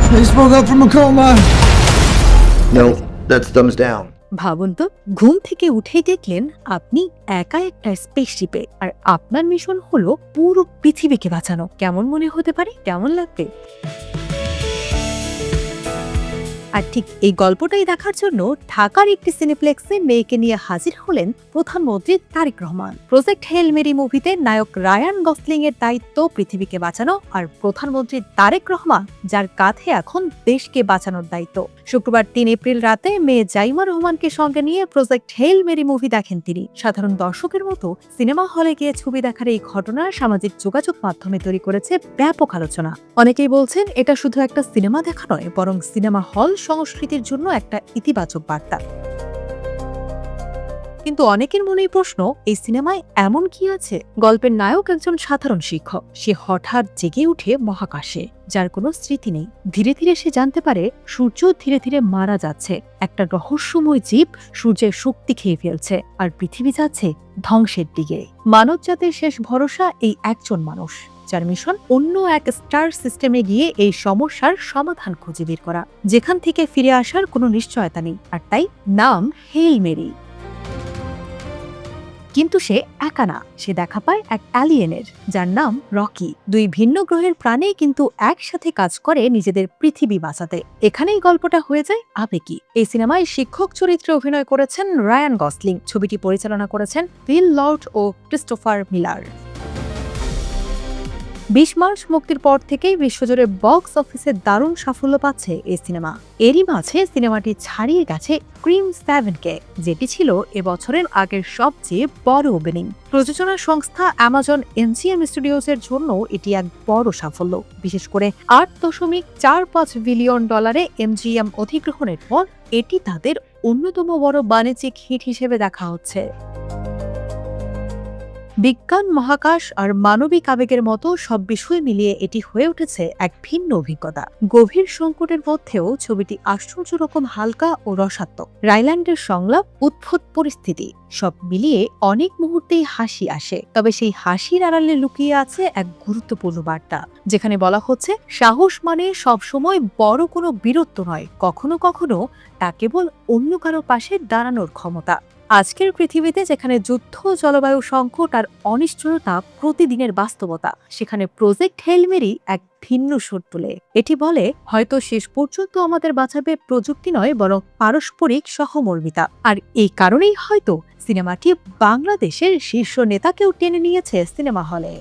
I just woke up from a coma. No, that's thumbs down. ভাবুন তো, ঘুম থেকে উঠেই দেখলেন আপনি একা একটা স্পেসশিপে, আর আপনার মিশন হলো পুরো পৃথিবীকে বাঁচানো। কেমন মনে হতে পারে? কেমন লাগবে? আর ঠিক এই গল্পটাই দেখার জন্য ঢাকার একটি সিনেপ্লেক্সে মেয়েকে নিয়ে হাজির হলেন প্রধানমন্ত্রী তারেক রহমান। প্রজেক্ট হেল মেরি মুভিতে নায়ক রায়ান গসলিং এর দায়িত্ব পৃথিবীকে বাঁচানো, আর প্রধানমন্ত্রী তারেক রহমান যার কাঁধে এখন দেশকে বাঁচানোর দায়িত্ব। শুক্রবার ৩ এপ্রিল রাতে মেয়ে জাইমা রহমানকে সঙ্গে নিয়ে প্রজেক্ট হেল মেরি মুভি দেখেন তিনি। সাধারণ দর্শকের মতো সিনেমা হলে গিয়ে ছবি দেখার এই ঘটনা সামাজিক যোগাযোগ মাধ্যমে তৈরি করেছে ব্যাপক আলোচনা। অনেকেই বলছেন এটা শুধু একটা সিনেমা দেখা নয়, বরং সিনেমা হল সংস্কৃতির জন্য একটা ইতিবাচক বার্তা। কিন্তু অনেকের মনেই প্রশ্ন, এই সিনেমায় এমন কি আছে? গল্পের নায়ক একজন সাধারণ শিক্ষক। সে হঠাৎ জেগে উঠে মহাকাশে, যার কোনো স্মৃতি নেই। ধীরে ধীরে সে জানতে পারে সূর্য ধীরে ধীরে মারা যাচ্ছে, একটা রহস্যময় জীব সূর্যের শক্তি খেয়ে ফেলছে, আর পৃথিবী যাচ্ছে ধ্বংসের দিকে। মানব জাতির শেষ ভরসা এই একজন মানুষ, যার মিশন অন্য এক স্টার সিস্টেমে গিয়ে এই সমস্যার সমাধান খুঁজে বের করা, যেখান থেকে ফিরে আসার কোনো নিশ্চয়তা নেই। আর তাই নাম হেল মেরি। কিন্তু সে একা না, সে দেখা পায় এক অ্যালিয়েনের, যার নাম রকি। দুই ভিন্ন গ্রহের প্রাণী কিন্তু একসাথে কাজ করে নিজেদের পৃথিবী বাঁচাতে। এখানেই গল্পটা হয়ে যায় আবেগী। এই সিনেমায় শিক্ষক চরিত্রে অভিনয় করেছেন রায়ান গসলিং। ছবিটি পরিচালনা করেছেন উইল লর্ড ও ক্রিস্টোফার মিলার। ২০ মার্চ মুক্তির পর থেকেই বিশ্বজুড়ে বক্স অফিসে দারুণ সাফল্য পাচ্ছে এই সিনেমা। এরই মাঝে সিনেমাটি ছাড়িয়ে গেছে ক্রিম 7কে, যেটি ছিল এবছরের আগের সবচেয়ে বড় ওপেনিং। প্রযোজনা সংস্থা অ্যামাজন এমজিএম স্টুডিওজের জন্য এটি এক বড় সাফল্য। বিশেষ করে $৮.৪৫ বিলিয়ন এমজিএম অধিগ্রহণের পর এটি তাদের অন্যতম বড় বাণিজ্যিক হিট হিসেবে দেখা হচ্ছে। বিজ্ঞান, মহাকাশ আর মানবিক আবেগের মতো সব বিষয় মিলিয়ে এটি হয়ে উঠেছে এক ভিন্ন অভিজ্ঞতা। গভীর সংকটের মধ্যেও ছবিটি আশ্চর্য রকম হালকা ও রসাত্মক। রাইল্যান্ডের সংলাপ, উদ্ভট পরিস্থিতি, সব মিলিয়ে অনেক মুহূর্তেই হাসি আসে। তবে সেই হাসির আড়ালে লুকিয়ে আছে এক গুরুত্বপূর্ণ বার্তা, যেখানে বলা হচ্ছে সাহস মানে সবসময় বড় কোনো বীরত্ব নয়, কখনো কখনো তা কেবল অন্য কারো পাশে দাঁড়ানোর ক্ষমতা। আজকের পৃথিবীতে যেখানে যুদ্ধ, জলবায়ু সংকট আর অনিশ্চয়তা প্রতিদিনের বাস্তবতা, সেখানে প্রজেক্ট হেল মেরি এক ভিন্ন সুর তোলে। এটি বলে, হয়তো শেষ পর্যন্ত আমাদের বাঁচাবে প্রযুক্তি নয়, বরং পারস্পরিক সহমর্মিতা। আর এই কারণেই হয়তো সিনেমাটি বাংলাদেশের শীর্ষ নেতাকেও টেনে নিয়েছে সিনেমা হলে।